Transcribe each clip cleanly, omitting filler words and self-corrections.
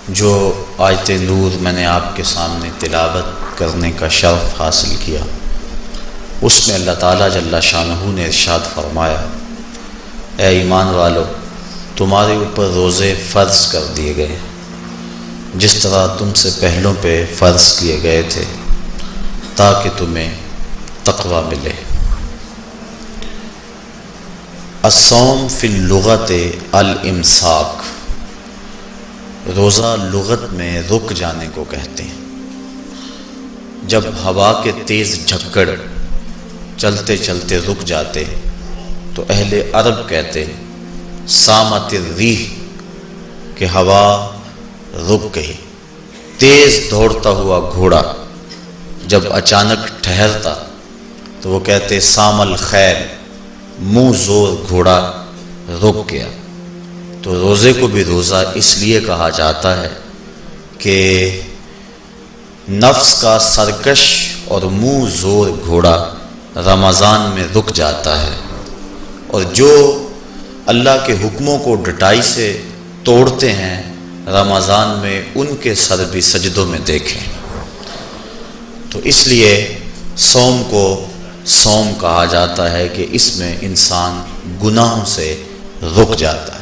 جو آیت نور میں نے آپ کے سامنے تلاوت کرنے کا شرف حاصل کیا، اس میں اللہ تعالیٰ جل شانہ نے ارشاد فرمایا، اے ایمان والو، تمہارے اوپر روزے فرض کر دیے گئے جس طرح تم سے پہلوں پہ فرض کیے گئے تھے، تاکہ تمہیں تقوی ملے۔ الصوم فی اللغت الامساک، روزہ لغت میں رک جانے کو کہتے ہیں۔ جب ہوا کے تیز جھکڑ چلتے چلتے رک جاتے تو اہل عرب کہتے سامت الریح، کہ ہوا رک گئی۔ تیز دوڑتا ہوا گھوڑا جب اچانک ٹھہرتا تو وہ کہتے سام الخیل، منہ زور گھوڑا رک گیا۔ تو روزے کو بھی روزہ اس لیے کہا جاتا ہے کہ نفس کا سرکش اور منہ زور گھوڑا رمضان میں رک جاتا ہے، اور جو اللہ کے حکموں کو ڈٹائی سے توڑتے ہیں رمضان میں ان کے سر بھی سجدوں میں دیکھیں۔ تو اس لیے صوم کو صوم کہا جاتا ہے کہ اس میں انسان گناہوں سے رک جاتا ہے۔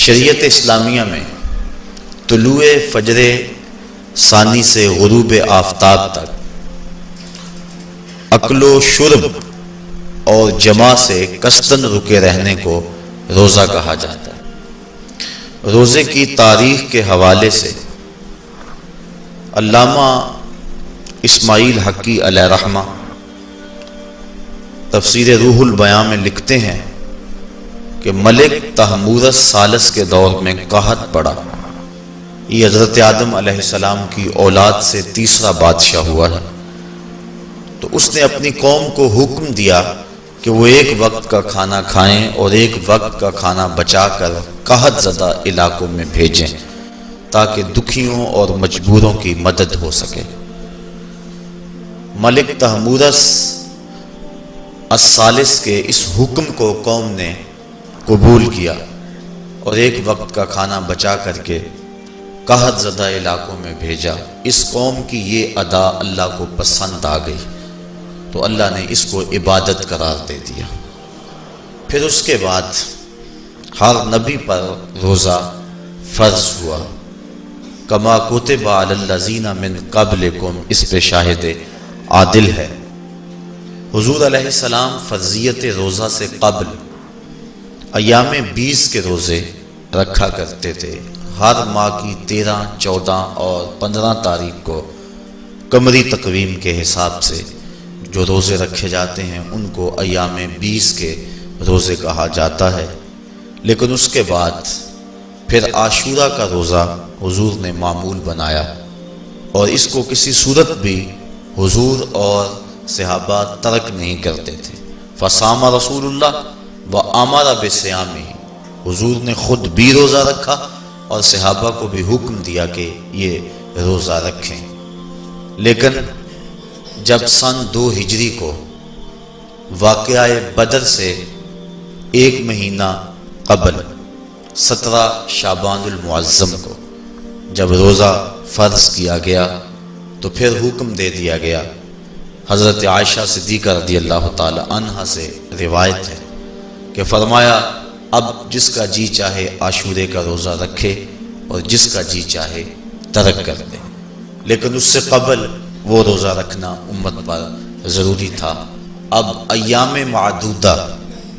شریعت اسلامیہ میں طلوع فجر ثانی سے غروب آفتاب تک اکل و شرب اور جماع سے قصداً رکے رہنے کو روزہ کہا جاتا ہے۔ روزے کی تاریخ کے حوالے سے علامہ اسماعیل حقی علیہ رحمہ تفسیر روح البیان میں لکھتے ہیں کہ ملک تحمورث ثالث کے دور میں قحط پڑا۔ یہ حضرت آدم علیہ السلام کی اولاد سے تیسرا بادشاہ ہوا ہے۔ تو اس نے اپنی قوم کو حکم دیا کہ وہ ایک وقت کا کھانا کھائیں اور ایک وقت کا کھانا بچا کر قحط زدہ علاقوں میں بھیجیں تاکہ دکھیوں اور مجبوروں کی مدد ہو سکے۔ ملک تحمورث الثالث کے اس حکم کو قوم نے قبول کیا اور ایک وقت کا کھانا بچا کر کے قحط زدہ علاقوں میں بھیجا۔ اس قوم کی یہ ادا اللہ کو پسند آ گئی تو اللہ نے اس کو عبادت قرار دے دیا۔ پھر اس کے بعد ہر نبی پر روزہ فرض ہوا۔ کما کتب علی الذین من قبلکم، اس پہ شاہد عادل ہے۔ حضور علیہ السلام فرضیت روزہ سے قبل ایام 20 کے روزے رکھا کرتے تھے۔ ہر ماہ کی 13، 14 اور 15 تاریخ کو قمری تقویم کے حساب سے جو روزے رکھے جاتے ہیں ان کو ایام 20 کے روزے کہا جاتا ہے۔ لیکن اس کے بعد پھر عاشورہ کا روزہ حضور نے معمول بنایا، اور اس کو کسی صورت بھی حضور اور صحابہ ترک نہیں کرتے تھے۔ فصام رسول اللہ وامر بصیامہ، حضور نے خود بھی روزہ رکھا اور صحابہ کو بھی حکم دیا کہ یہ روزہ رکھیں۔ لیکن جب سن 2 ہجری کو واقعہ بدر سے ایک مہینہ قبل 17 شعبان المعظم کو جب روزہ فرض کیا گیا تو پھر حکم دے دیا گیا۔ حضرت عائشہ صدیقہ رضی اللہ تعالی عنہا سے روایت ہے کہ فرمایا، اب جس کا جی چاہے عاشورے کا روزہ رکھے اور جس کا جی چاہے ترک کر دے، لیکن اس سے قبل وہ روزہ رکھنا امت پر ضروری تھا۔ اب ایام معدودہ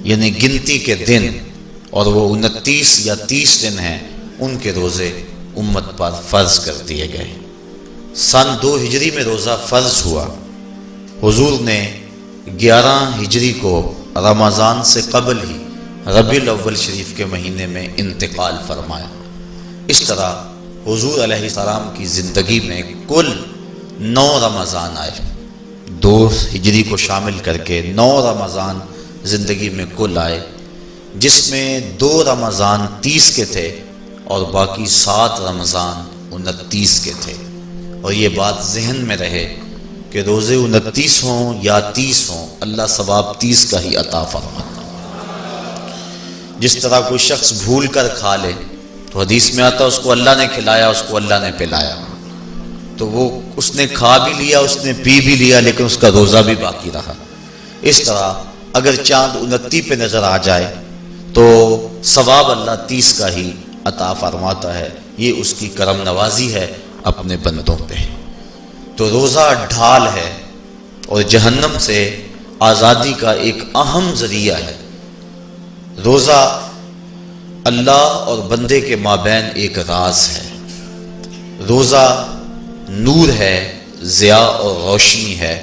یعنی گنتی کے دن، اور وہ 29 یا 30 دن ہیں، ان کے روزے امت پر فرض کر دیے گئے۔ سن 2 ہجری میں روزہ فرض ہوا۔ حضور نے 11 ہجری کو رمضان سے قبل ہی ربیع الاول شریف کے مہینے میں انتقال فرمایا۔ اس طرح حضور علیہ السلام کی زندگی میں کل 9 رمضان آئے، 2 ہجری کو شامل کر کے 9 رمضان زندگی میں کل آئے، جس میں 2 رمضان 30 کے تھے اور باقی 7 رمضان 29 کے تھے۔ اور یہ بات ذہن میں رہے کہ روزے 29 ہوں یا 30 ہوں، اللہ ثواب 30 کا ہی عطا فرماتا۔ جس طرح کوئی شخص بھول کر کھا لے تو حدیث میں آتا اس کو اللہ نے کھلایا، اس کو اللہ نے پلایا، تو وہ اس نے کھا بھی لیا، اس نے پی بھی لیا، لیکن اس کا روزہ بھی باقی رہا۔ اس طرح اگر چاند 29 پہ نظر آ جائے تو ثواب اللہ 30 کا ہی عطا فرماتا ہے۔ یہ اس کی کرم نوازی ہے اپنے بندوں پہ۔ تو روزہ ڈھال ہے اور جہنم سے آزادی کا ایک اہم ذریعہ ہے۔ روزہ اللہ اور بندے کے مابین ایک راز ہے۔ روزہ نور ہے، ضیاء اور روشنی ہے،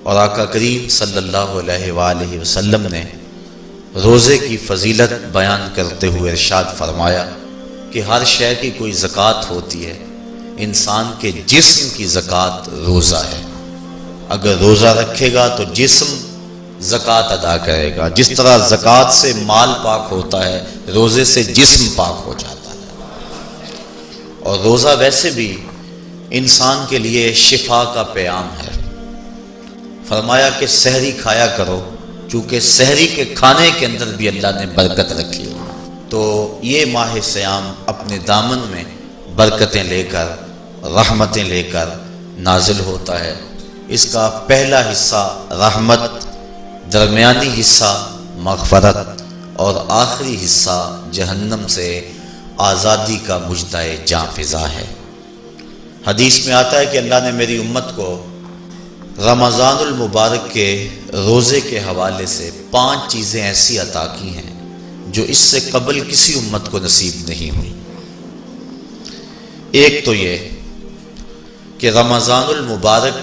اور آقا کریم صلی اللہ علیہ وآلہ وسلم نے روزے کی فضیلت بیان کرتے ہوئے ارشاد فرمایا کہ ہر شے کی کوئی زکوٰۃ ہوتی ہے، انسان کے جسم کی زکوٰۃ روزہ ہے۔ اگر روزہ رکھے گا تو جسم زکوٰۃ ادا کرے گا، جس طرح زکوٰۃ سے مال پاک ہوتا ہے، روزے سے جسم پاک ہو جاتا ہے۔ اور روزہ ویسے بھی انسان کے لیے شفا کا پیام ہے۔ فرمایا کہ سحری کھایا کرو، چونکہ سحری کے کھانے کے اندر بھی اللہ نے برکت رکھی ہے۔ تو یہ ماہ صیام اپنے دامن میں برکتیں لے کر، رحمتیں لے کر نازل ہوتا ہے۔ اس کا پہلا حصہ رحمت، درمیانی حصہ مغفرت، اور آخری حصہ جہنم سے آزادی کا مژدہ جاں فضا ہے۔ حدیث میں آتا ہے کہ اللہ نے میری امت کو رمضان المبارک کے روزے کے حوالے سے 5 چیزیں ایسی عطا کی ہیں جو اس سے قبل کسی امت کو نصیب نہیں ہوئی۔ ایک تو یہ کہ رمضان المبارک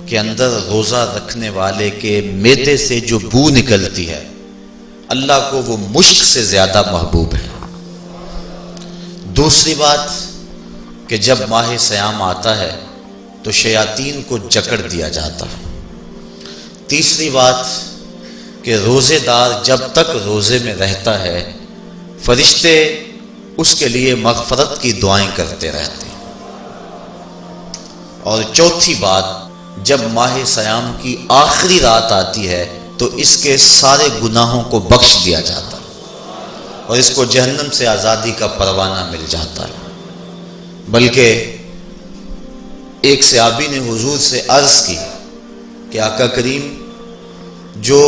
کے اندر روزہ رکھنے والے کے معدے سے جو بو نکلتی ہے، اللہ کو وہ مشک سے زیادہ محبوب ہے۔ دوسری بات کہ جب ماہ صیام آتا ہے تو شیاطین کو جکڑ دیا جاتا ہے۔ تیسری بات کہ روزے دار جب تک روزے میں رہتا ہے، فرشتے اس کے لیے مغفرت کی دعائیں کرتے رہتے ہیں۔ اور چوتھی بات، جب ماہ صیام کی آخری رات آتی ہے تو اس کے سارے گناہوں کو بخش دیا جاتا ہے اور اس کو جہنم سے آزادی کا پروانہ مل جاتا ہے۔ بلکہ ایک صحابی نے حضور سے عرض کی کہ آقا کریم، جو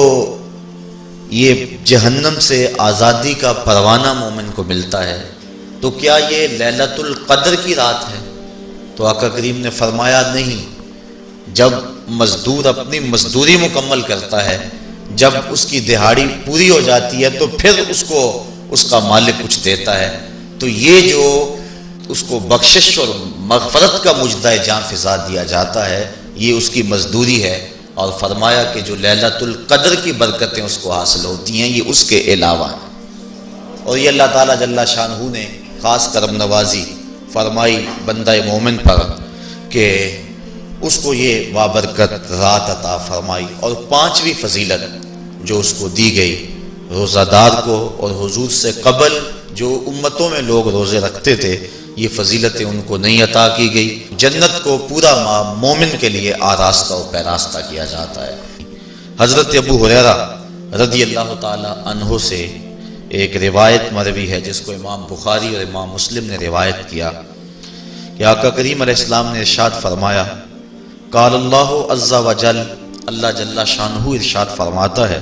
یہ جہنم سے آزادی کا پروانہ مومن کو ملتا ہے تو کیا یہ لیلۃ القدر کی رات ہے؟ تو آقا کریم نے فرمایا نہیں، جب مزدور اپنی مزدوری مکمل کرتا ہے، جب اس کی دہاڑی پوری ہو جاتی ہے تو پھر اس کو اس کا مالک کچھ دیتا ہے، تو یہ جو اس کو بخشش اور مغفرت کا مژدہ جاں فضا دیا جاتا ہے، یہ اس کی مزدوری ہے۔ اور فرمایا کہ جو لیلۃ القدر کی برکتیں اس کو حاصل ہوتی ہیں، یہ اس کے علاوہ ہیں۔ اور یہ اللہ تعالیٰ جل شانہ نے خاص کرم نوازی فرمائی بندہ مومن پر کہ اس کو یہ بابرکت رات عطا فرمائی۔ اور 5ویں فضیلت جو اس کو دی گئی روزہ دار کو، اور حضور سے قبل جو امتوں میں لوگ روزے رکھتے تھے، یہ فضیلتیں ان کو نہیں عطا کی گئی۔ جنت کو پورا ماہ مومن کے لیے آراستہ و پیراستہ کیا جاتا ہے۔ حضرت ابو ہریرہ رضی اللہ تعالی عنہ سے ایک روایت مروی ہے جس کو امام بخاری اور امام مسلم نے روایت کیا کہ آقا کریم علیہ السلام نے ارشاد فرمایا، قال اللہ عز وجل، اللہ جل شانہ ارشاد فرماتا ہے،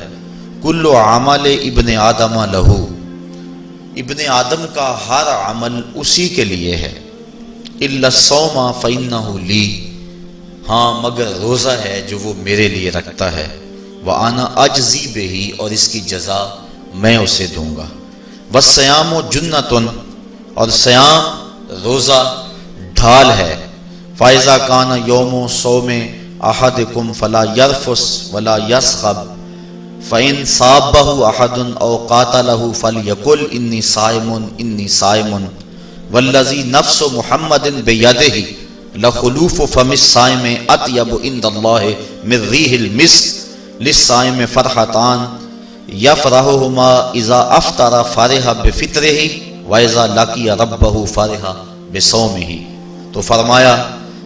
کل عمل ابن آدم لہو، ابن آدم کا ہر عمل اسی کے لیے ہے، الا الصوم فإنہ لی، ہاں مگر روزہ ہے جو وہ میرے لیے رکھتا ہے، وأنا اجزی بہ، اور اس کی جزا میں اسے دوں گا، والصیام جنۃ، اور صیام روزہ ڈھال ہے، فإذا کان یوم صوم احدکم فلا یرفث ولا یصخب، فإن صابہ احد او قاتلہ فلیقل انی صائم انی صائم، والذی نفس محمد بیدہ لخلوف فم الصائم اطیب عند اللہ من ریح المسک، للصائم فرحتان یفرحہما اذا افطر فرح بفطرہ واذا لقی ربہ فرح بصومہ۔ تو فرمایا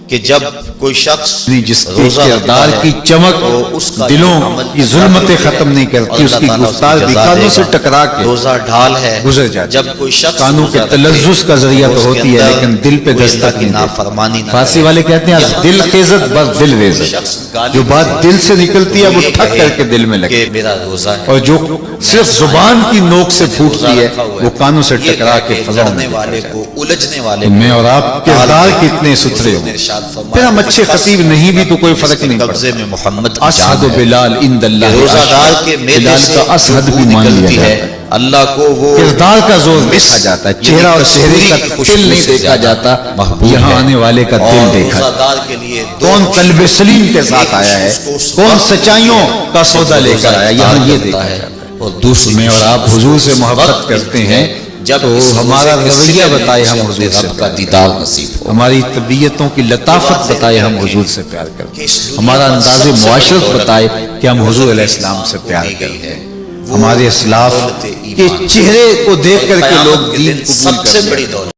کہ جب کوئی شخص جس کے روزہ کردار رکھتا ہے کی چمک تو اس کا دلوں عمل کی ظلمتیں ظاہر ہے ختم نہیں کرتی، اور اس کی اللہ تعالیٰ گفتار کو بھی جزا کانوں دے سے گا۔ ٹکرا کے روزہ ڈھال ہے، گزر جاتی جب کوئی شخص کانوں کے روزہ رکھے تلذذ کا ذریعہ تو اس کے ہوتی ہے اندر لیکن دل پہ کوئی دستک اللہ کی نہیں دیتی۔ نافرمانی نہ فارسی کرے۔ والے کہتے ہیں یہاں دل تک خیزت اگر بس دل کوئی ریزت، شخص گالی جو بات دے دل سے نکلتی ہے وہ یہ ٹھک کہے کر کے دل میں لگتی کہ ہے، میرا روزہ ہے، اور جو صرف زبان کی نوک سے پھوٹتی ہے روزہ رکھا ہوا وہ کانوں سے یہ ٹکرا کہہ کے فضاؤں میں لڑنے والے نکل کو، الجھنے والے میں اور آپ کردار کتنے ستھرے حضور ہوں، نے ارشاد فرمایا پھر ہم اچھے خطیب نہیں بھی تو کوئی فرق نہیں قبضے پڑتا۔ میں محمد اسحد جان ہے بلال عند اللہ کہ روزہ دار کے اشہد، میدے بلال سے کا اسحد جو بھی مان لیا نکلتی جاتا ہے ہے۔ اللہ کو وہ کردار کا زور دیکھا جاتا ہے، چہرہ اور چہرے کا دل نہیں دیکھا جاتا، یہاں آنے والے کا دل دیکھا روزہ جاتا دار کے لیے کون قلب سلیم کے ساتھ آیا ہے، کون سچائیوں کا سودا لے کر آیا، یہاں یہ دیکھا جاتا ہے۔ اور دوسری میں اور آپ حضور سے محبت کرتے ہیں جب تو ہمارا رویہ بتائے ہم حضور سے رب کا دیدار نصیب ہو، ہماری طبیعتوں کی لطافت بتائے ہم حضور سے پیار کرتے ہیں، ہمارا انداز معاشرت بتائے کہ ہم حضور علیہ السلام سے پیار کرتے ہیں، ہمارے اسلاف کے چہرے کو دیکھ کر کے لوگ دین قبول سب سے کرتے ہیں۔ بڑی دولت